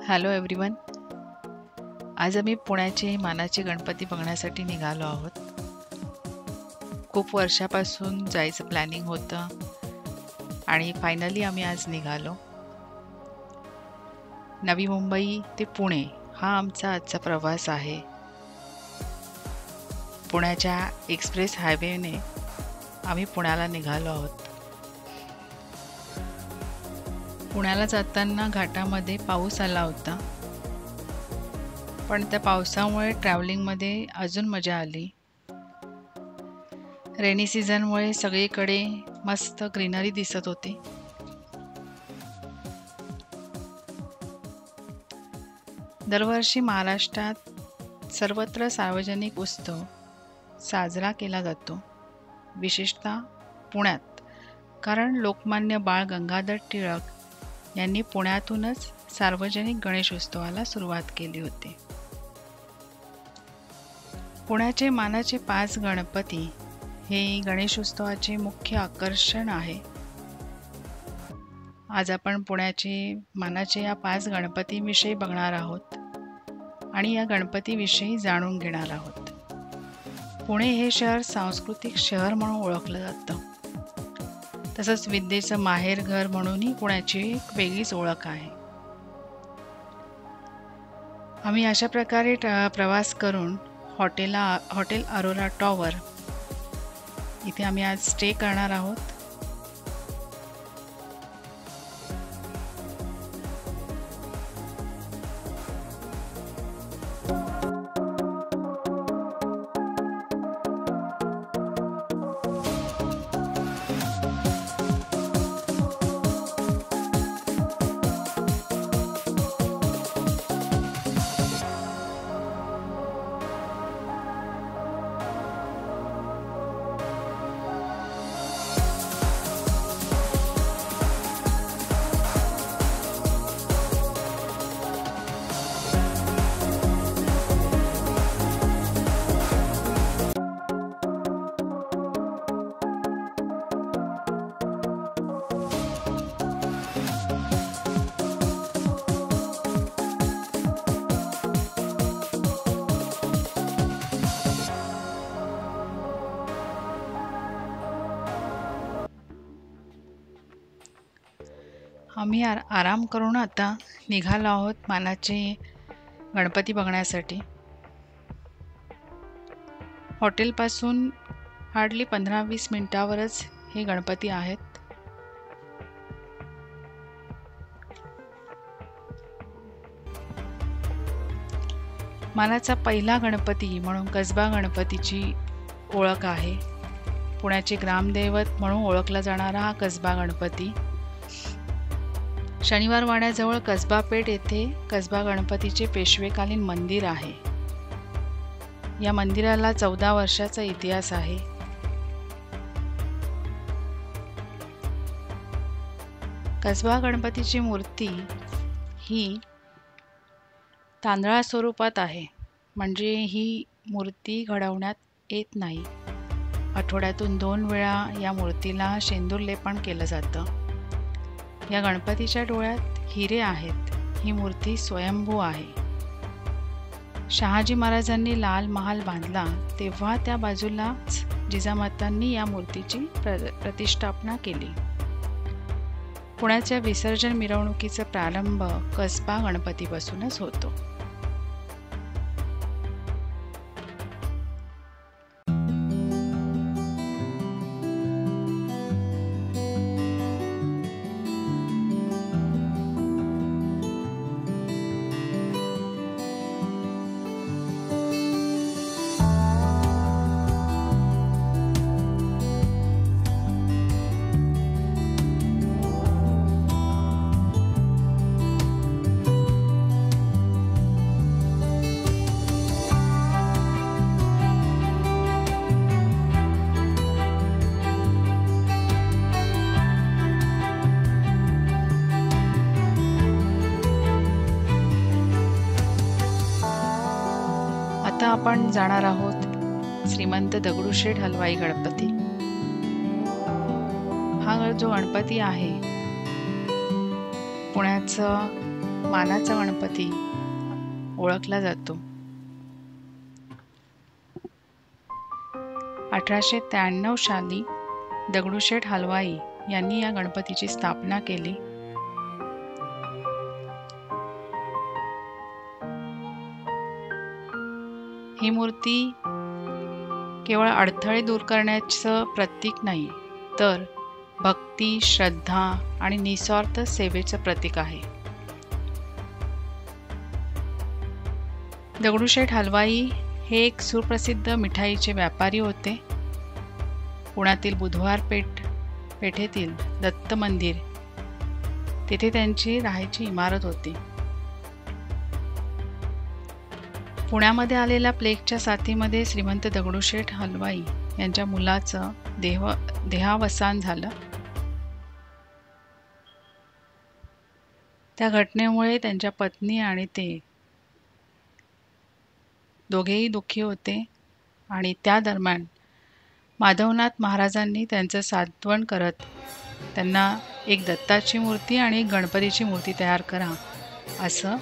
Hello everyone. आज आम्ही पुण्याचे मानाचे गणपती बघण्यासाठी निघालो आहोत. खूप वर्षापासून जायचं प्लॅनिंग होतं आणि फायनली आम्ही आज निघालो. नवी मुंबई ते पुणे हा आमचा आजचा प्रवास आहे. पुण्याच्या एक्सप्रेस हायवेने आम्ही पुण्याला निघालो आहोत. पुण्याला जाताना घाटामध्ये पाऊस आला होता, पण त्या पावसामुळे ट्रॅव्हलिंगमध्ये अजून मजा आली. रेनी सीझनमुळे सगळीकडे मस्त ग्रीनरी दिसत होती. दरवर्षी महाराष्ट्रात सर्वत्र सार्वजनिक उत्सव साजरा केला जातो, विशेषतः पुण्यात, कारण लोकमान्य बाळ गंगाधर टिळक यांनी पुण्यातूनच सार्वजनिक गणेशोत्सवाला सुरुवात केली होती. पुण्याचे मानाचे 5 गणपती हे गणेशोत्सवाचे मुख्य आकर्षण आहे. आज आपण पुण्याचे मानाचे या 5 गणपतीविषयी बघणार आहोत आणि या गणपतीविषयी जाणून घेणार आहोत. पुणे हे शहर सांस्कृतिक शहर म्हणून ओळखलं जातं. तसंच विद्येचं माहेरघर म्हणूनही पुण्याची एक वेगळीच ओळख आहे. आम्ही अशा प्रकारे प्रवास करून हॉटेल अरोरा टॉवर इथे आम्ही आज स्टे करणार आहोत. आम्ही आराम करून आता निघालो आहोत मानाचे गणपती बघण्यासाठी. हॉटेलपासून हार्डली 15-20 मिनिटावरच हे गणपती आहेत. मानाचा पहिला गणपती म्हणून कसबा गणपतीची ओळख आहे. पुण्याचे ग्रामदैवत म्हणून ओळखला जाणारा हा कसबा गणपती शनिवार वाड्याजवळ कसबा पेठ येथे कसबा गणपतीचे पेशवेकालीन मंदिर आहे. या मंदिराला 14 वर्षाचा इतिहास आहे. कसबा गणपतीची मूर्ती ही तांदळा स्वरूपात आहे, म्हणजे ही मूर्ती घडवण्यात येत नाही. आठवड्यातून 2 वेळा या मूर्तीला शेंदूर लेपन केलं जातं. या गणपतीच्या डोळ्यात हिरे आहेत. ही मूर्ती स्वयंभू आहे. शहाजी महाराजांनी लाल महाल बांधला तेव्हा त्या बाजूलाच जिजामातांनी या मूर्तीची प्रतिष्ठापना केली. पुण्याच्या विसर्जन मिरवणुकीचा प्रारंभ कसबा गणपतीपासूनच होतो. आता आपण जाणार आहोत श्रीमंत दगडूशेठ हलवाई गणपती. हा जो गणपती आहे पुण्याचं मानाचा गणपती ओळखला जातो. 1893 साली दगडूशेठ हलवाई यांनी या गणपतीची स्थापना केली. ही मूर्ती केवळ अडथळे दूर करण्याचं प्रतीक नाही, तर भक्ती, श्रद्धा आणि निस्वार्थ सेवेचं प्रतीक आहे. दगडूशेठ हलवाई हे एक सुप्रसिद्ध मिठाईचे व्यापारी होते. पुण्यातील बुधवार पेठेतील दत्त मंदिर तेथे त्यांची राहायची इमारत होती. पुण्यामध्ये आलेल्या प्लेगच्या साथीमध्ये श्रीमंत दगडूशेठ हलवाई यांच्या मुलाचं देहावसान झालं. त्या घटनेमुळे त्यांच्या पत्नी आणि ते दोघेही दुःखी होते आणि त्या दरम्यान माधवनाथ महाराजांनी त्यांचं सांत्वन करत त्यांना एक दत्ताची मूर्ती आणि एक गणपतीची मूर्ती तयार करा असं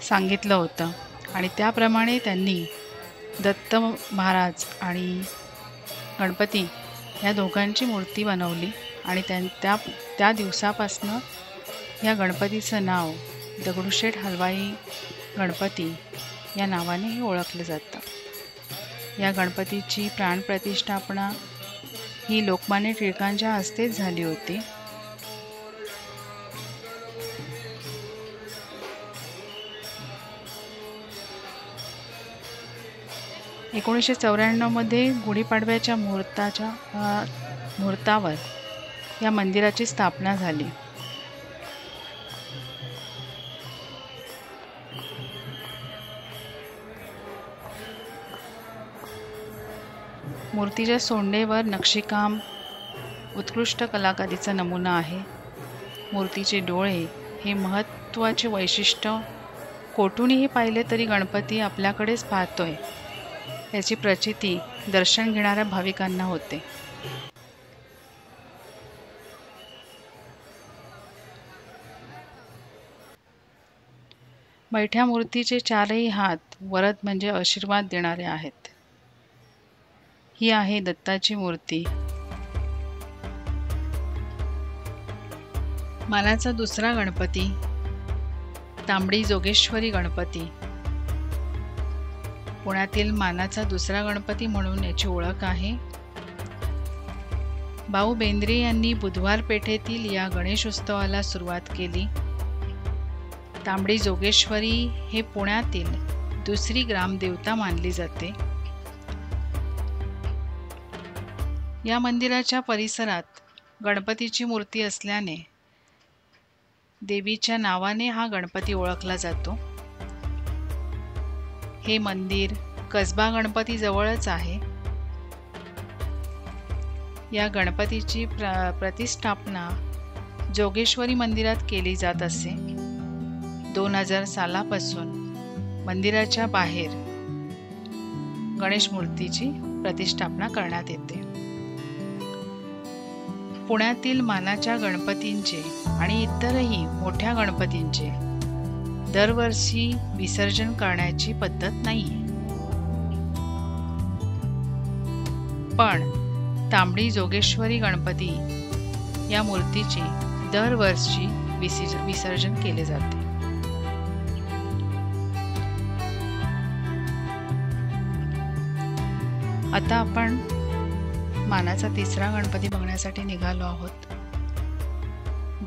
सांगितलं होतं. आणि त्याप्रमाणे त्यांनी दत्त महाराज आणि गणपती या दोघांची मूर्ती बनवली आणि त्या दिवसापासनं या गणपतीचं नाव दगडूशेठ हलवाई गणपती या नावानेही ओळखलं जातं. या गणपतीची प्राणप्रतिष्ठापना ही लोकमान्य टिळकांच्या हस्तेच झाली होती. मध्ये गुढीपाडव्याच्या मुहूर्तावर या मंदिराची स्थापना झाली. मूर्तीच्या सोंडेवर नक्षीकाम उत्कृष्ट कलाकारीचा नमुना आहे. मूर्तीचे डोळे हे महत्त्वाचे वैशिष्ट्य. कोठूनही पाहिले तरी गणपती आपल्याकडेच पाहतोय याची प्रचिती दर्शन घेणाऱ्या भाविकांना होते. बैठ्या मूर्तीचे चारही हात वरद म्हणजे आशीर्वाद देणारे आहेत. ही आहे दत्ताची मूर्ती. मानाचा दुसरा गणपती तांबडी जोगेश्वरी गणपती. पुण्यातील मानाचा दुसरा गणपती म्हणून याची ओळख आहे. भाऊ बेंद्रे यांनी बुधवार पेठेतील या गणेशोत्सवाला सुरुवात केली. तांबडी जोगेश्वरी हे पुण्यातील दुसरी ग्रामदेवता मानली जाते. या मंदिराच्या परिसरात गणपतीची मूर्ती असल्याने देवीच्या नावाने हा गणपती ओळखला जातो. हे मंदिर कसबा गणपती जवळच आहे. या गणपतीची प्रतिष्ठापना जोगेश्वरी मंदिरात केली जात असे. 2000 सालापासून मंदिराच्या बाहेर गणेश मूर्तीची प्रतिष्ठापना करण्यात येते. पुण्यातील मानाच्या गणपतींचे आणि इतरही मोठ्या गणपतींचे दरवर्षी विसर्जन करण्याची पद्धत नाहीये. पण तांबडी जोगेश्वरी गणपती या मूर्तीचे दरवर्षी विसर्जन केले जाते. आता आपण मानाचा तिसरा गणपती बघण्यासाठी निघालो आहोत.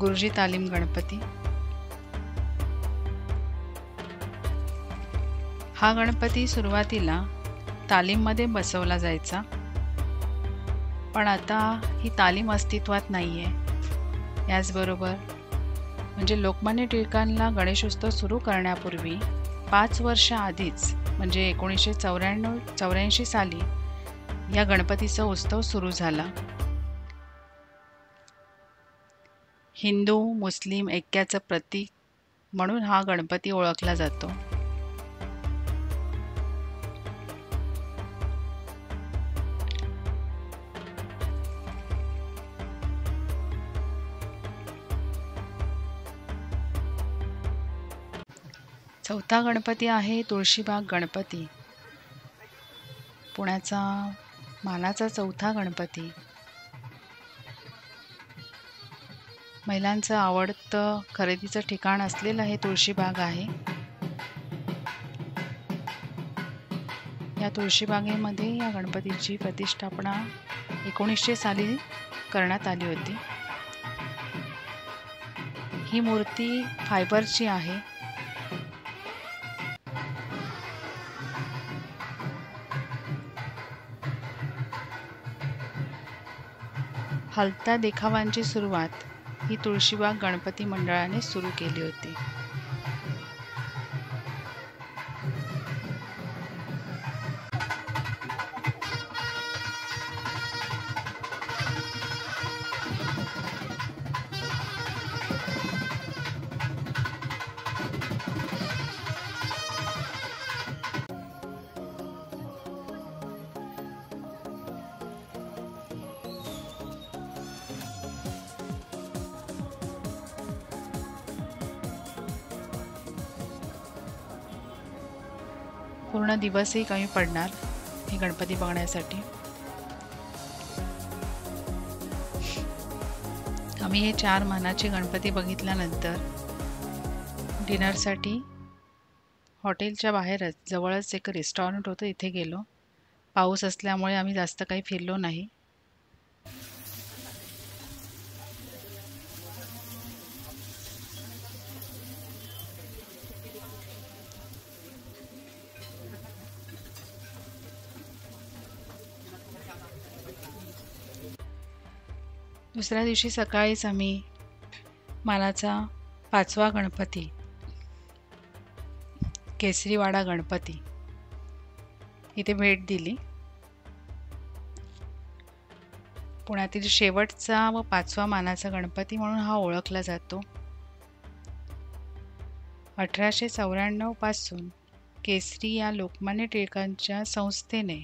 गुरुजी तालीम गणपती. हा गणपती सुरुवातीला तालीममध्ये बसवला जायचा, पण आता ही तालीम अस्तित्वात नाहीये. याचबरोबर म्हणजे लोकमान्य टिळकांना गणेशोत्सव सुरू करण्यापूर्वी 5 वर्ष आधीच म्हणजे 1984 साली या गणपतीचा उत्सव सुरू झाला. हिंदू मुस्लिम ऐक्याचं प्रतीक म्हणून हा गणपती ओळखला जातो. चौथा गणपती आहे तुळशीबाग गणपती, पुण्याचा मानाचा चौथा गणपती. महिलांचं आवडतं खरेदीचं ठिकाण असलेलं हे तुळशीबाग आहे. या तुळशीबागेमध्ये या गणपतीची प्रतिष्ठापना 1900 साली करण्यात आली होती. ही मूर्ती फायबरची आहे. हलत्या देखावांची सुरुवात ही तुळशीबाग गणपती मंडळाने सुरू केली होती. पूर्ण दिवसही कमी पडणार हे गणपती बघण्यासाठी. आम्ही हे 4 मानाचे गणपती बघितल्यानंतर डिनरसाठी हॉटेलच्या बाहेरच जवळच एक रेस्टॉरंट होतं, इथे गेलो. पाऊस असल्यामुळे आम्ही जास्त काही फिरलो नाही. दुसऱ्या दिवशी सकाळीच आम्ही मानाचा 5वा गणपती केसरीवाडा गणपती इथे भेट दिली. पुण्यातील शेवटचा व 5वा मानाचा गणपती म्हणून हा ओळखला जातो. 1894 पासून केसरी या लोकमान्य टिळकांच्या संस्थेने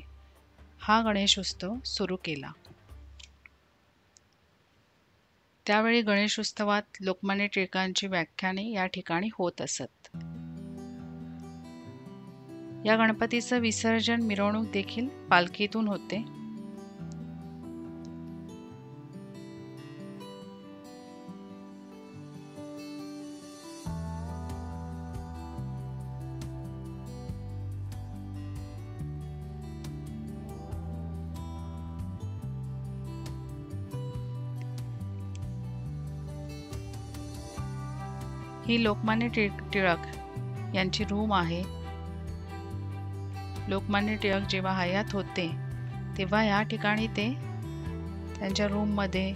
हा गणेशोत्सव सुरू केला. त्यावेळी गणेशोत्सवात लोकमान्य टिळकांची व्याख्याने या ठिकाणी होत असत. या गणपतीचं विसर्जन मिरवणूक देखील पालखीतून होते. ही लोकमान्य टिळक यांची रूम आहे. लोकमान्य टिळक जेव्हा हयात होते तेव्हा या ठिकाणी ते त्यांच्या रूममध्ये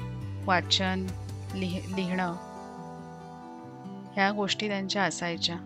वाचन लिहिणं ह्या गोष्टी त्यांच्या असायच्या.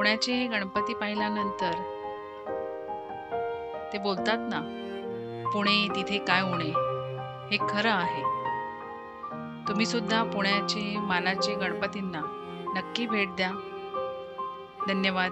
पुण्याचे हे गणपती पाहिल्यानंतर ते बोलतात ना, पुणे तिथे काय उणे, हे खरं आहे. तुम्ही सुद्धा पुण्याचे मानाचे गणपतींना नक्की भेट द्या. धन्यवाद.